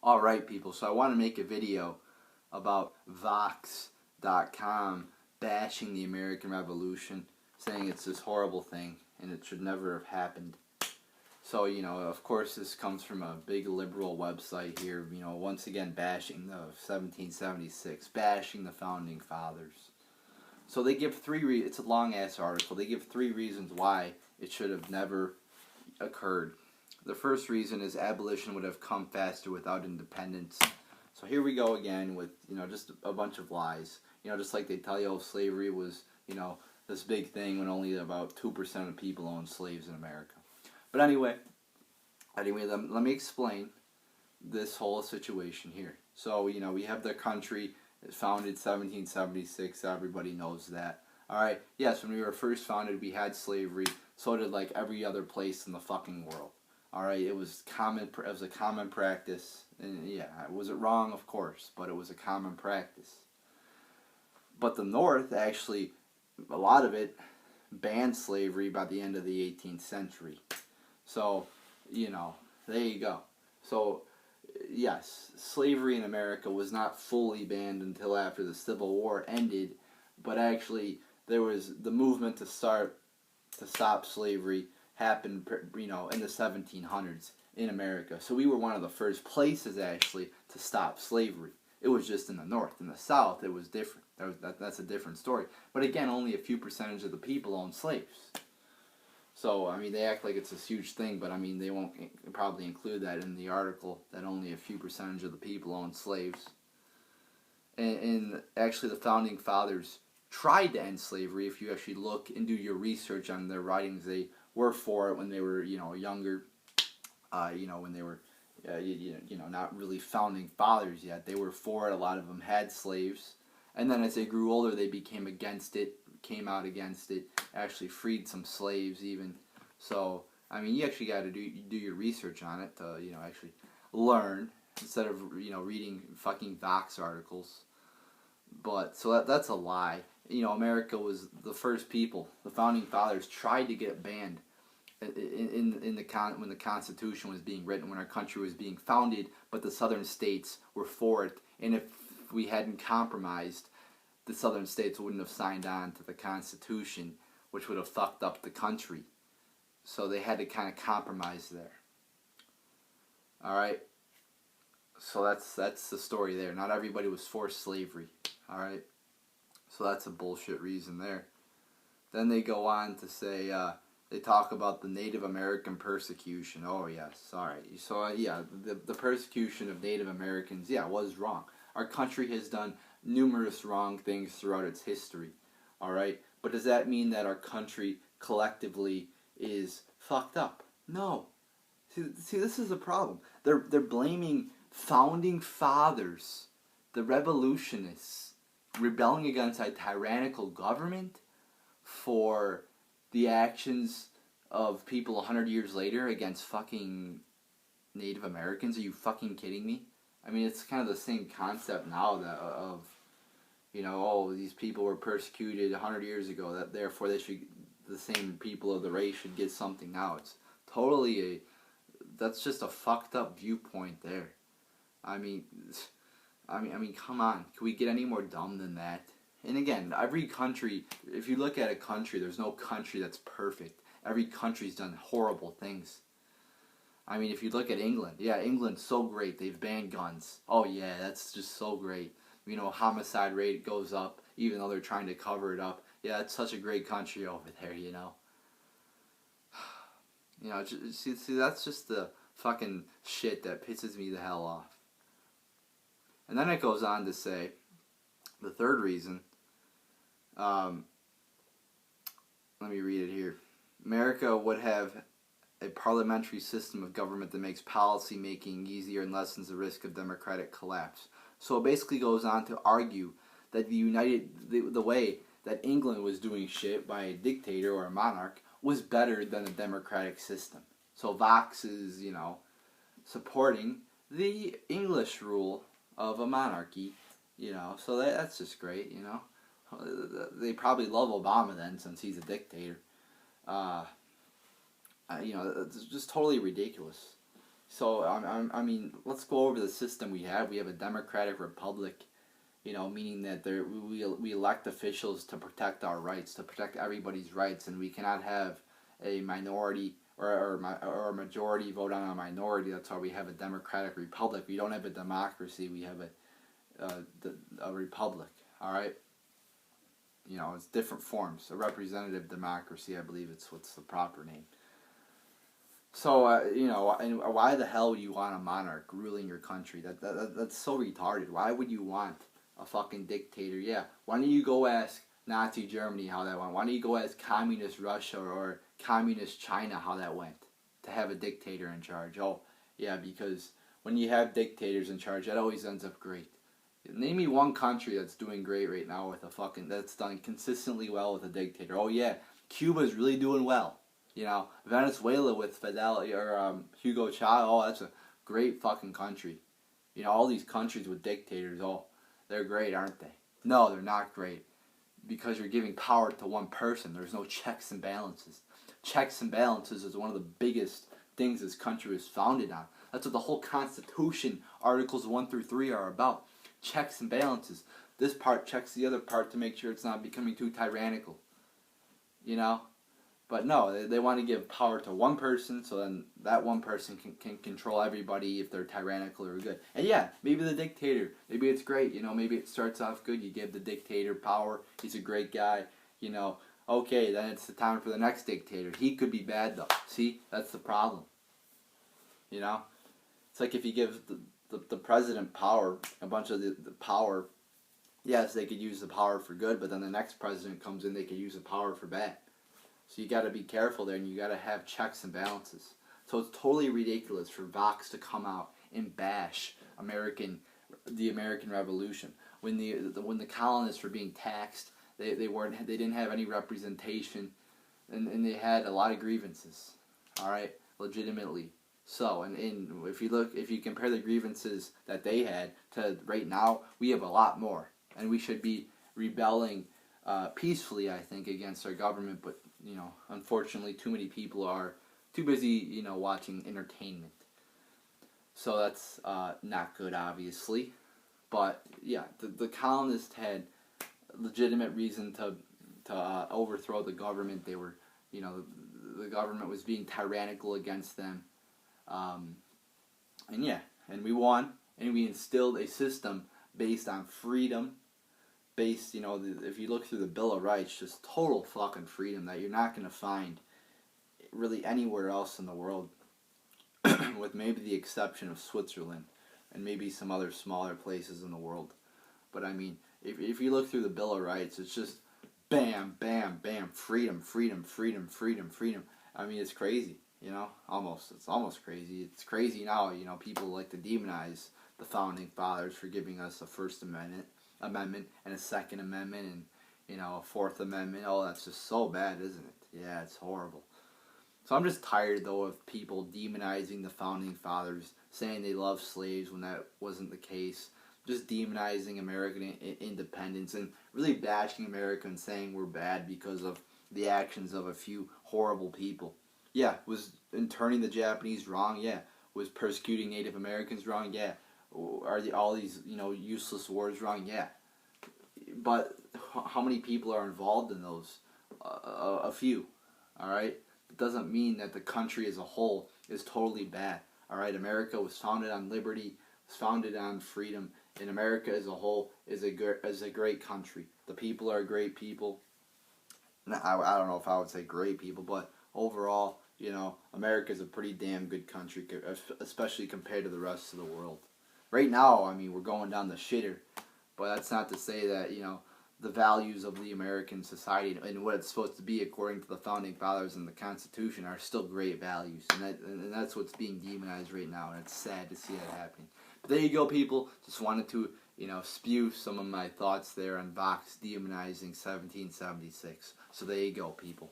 Alright people, so I want to make a video about Vox.com bashing the American Revolution, saying it's this horrible thing and it should never have happened. So, of course this comes from a big liberal website here, once again bashing the 1776, bashing the Founding Fathers. So they give it's a long ass article, they give 3 reasons why it should have never occurred. The first reason is abolition would have come faster without independence. So here we go again with, just a bunch of lies. Just like they tell you, slavery was, this big thing when only about 2% of people owned slaves in America. But anyway, let me explain this whole situation here. So, we have the country founded 1776. Everybody knows that. Alright, yes, when we were first founded, we had slavery. So did like every other place in the fucking world. Alright, it was a common practice, and yeah, was it wrong? Of course, but it was a common practice. But the North, actually, a lot of it banned slavery by the end of the 18th century. So, there you go. So, yes, slavery in America was not fully banned until after the Civil War ended, but actually, there was the movement to stop slavery happened, in the 1700s in America. So we were one of the first places, actually, to stop slavery. It was just in the North. In the South, it was different. That's a different story. But again, only a few percentage of the people owned slaves. So, they act like it's this huge thing, but, they won't probably include that in the article, that only a few percentage of the people owned slaves. And actually, the Founding Fathers tried to end slavery. If you actually look and do your research on their writings, they were for it when they were, younger, when they were, not really founding fathers yet. They were for it. A lot of them had slaves. And then as they grew older, they became against it, came out against it, actually freed some slaves even. So, you actually got to do your research on it to, actually learn instead of, reading fucking Vox articles. But, so that's a lie. America was the first people. The Founding Fathers tried to get it banned when the Constitution was being written, when our country was being founded, but the Southern states were for it. And if we hadn't compromised, the Southern states wouldn't have signed on to the Constitution, which would have fucked up the country. So they had to kind of compromise there. Alright? So that's the story there. Not everybody was for slavery. Alright? So that's a bullshit reason there. Then they go on to say, they talk about the Native American persecution. Oh yes, alright. So yeah, the persecution of Native Americans, yeah, was wrong. Our country has done numerous wrong things throughout its history. Alright? But does that mean that our country collectively is fucked up? No. See, this is a problem. They're blaming Founding Fathers, the revolutionists, rebelling against a tyrannical government for the actions of people 100 years later against fucking Native Americans. Are you fucking kidding me? It's kind of the same concept now of, these people were persecuted 100 years ago, that therefore the same people of the race should get something now. It's totally that's just a fucked up viewpoint there. Come on. Can we get any more dumb than that? And again, every country, if you look at a country, there's no country that's perfect. Every country's done horrible things. If you look at England, yeah, England's so great. They've banned guns. Oh yeah, that's just so great. Homicide rate goes up, even though they're trying to cover it up. Yeah, it's such a great country over there, See, that's just the fucking shit that pisses me the hell off. And then it goes on to say, the third reason, let me read it here. America would have a parliamentary system of government that makes policy making easier and lessens the risk of democratic collapse. So it basically goes on to argue that the way that England was doing shit by a dictator or a monarch was better than a democratic system. So Vox is, supporting the English rule of a monarchy, so that's just great, They probably love Obama then, since he's a dictator. It's just totally ridiculous. So I mean, let's go over the system we have. We have a democratic republic, meaning that we elect officials to protect our rights, to protect everybody's rights, and we cannot have a minority or a majority vote on a minority. That's why we have a democratic republic. We don't have a democracy. We have a republic. All right. It's different forms. A representative democracy, I believe what's the proper name. So, and why the hell would you want a monarch ruling your country? That's so retarded. Why would you want a fucking dictator? Yeah, why don't you go ask Nazi Germany how that went? Why don't you go ask communist Russia or communist China how that went? To have a dictator in charge. Oh, yeah, because when you have dictators in charge, that always ends up great. Name me one country that's doing great right now that's done consistently well with a dictator. Oh yeah, Cuba's really doing well. Venezuela with Fidel or Hugo Chavez. Oh, that's a great fucking country. All these countries with dictators. Oh, they're great, aren't they? No, they're not great because you're giving power to one person. There's no checks and balances. Checks and balances is one of the biggest things this country was founded on. That's what the whole Constitution, Articles 1 through 3, are about. Checks and balances. This part checks the other part to make sure it's not becoming too tyrannical. But no, they want to give power to one person, so then that one person can control everybody if they're tyrannical or good. And yeah, maybe the dictator, maybe it's great, maybe it starts off good, you give the dictator power, he's a great guy, okay, then it's the time for the next dictator. He could be bad though. See, that's the problem. It's like if you give the president power, a bunch of the power, yes, they could use the power for good, but then the next president comes in, they could use the power for bad. So you got to be careful there, and you got to have checks and balances. So it's totally ridiculous for Vox to come out and bash the American Revolution when the colonists were being taxed. They didn't have any representation, and they had a lot of grievances. All right, legitimately. So and if you compare the grievances that they had to right now, we have a lot more, and we should be rebelling peacefully, I think, against our government, but unfortunately, too many people are too busy, watching entertainment. So that's not good, obviously. But yeah, the colonists had legitimate reason to overthrow the government. They were, the government was being tyrannical against them. And we won, and we instilled a system based on freedom. Based, if you look through the Bill of Rights, just total fucking freedom that you're not going to find really anywhere else in the world, with maybe the exception of Switzerland and maybe some other smaller places in the world. But I mean, if you look through the Bill of Rights, it's just bam, bam, bam, freedom, freedom, freedom, freedom, freedom. I mean, it's crazy, it's almost crazy. It's crazy now, people like to demonize the Founding Fathers for giving us a First Amendment and a Second Amendment and a Fourth Amendment. Oh, that's just so bad, isn't it? Yeah, it's horrible. So I'm just tired though of people demonizing the Founding Fathers, saying they love slaves when that wasn't the case. Just demonizing American independence and really bashing America and saying we're bad because of the actions of a few horrible people. Yeah, was interning the Japanese wrong? Yeah. Was persecuting Native Americans wrong? Yeah. Are all these useless wars wrong? Yeah, but how many people are involved in those? A few. All right. It doesn't mean that the country as a whole is totally bad. All right. America was founded on liberty, was founded on freedom, and America as a whole is a great country. The people are great people. I don't know if I would say great people, but overall, America is a pretty damn good country, especially compared to the rest of the world. Right now, I mean, we're going down the shitter, but that's not to say that, the values of the American society and what it's supposed to be according to the Founding Fathers and the Constitution are still great values, and that's what's being demonized right now, and it's sad to see that happening. But there you go, people. Just wanted to, spew some of my thoughts there on Vox demonizing 1776. So there you go, people.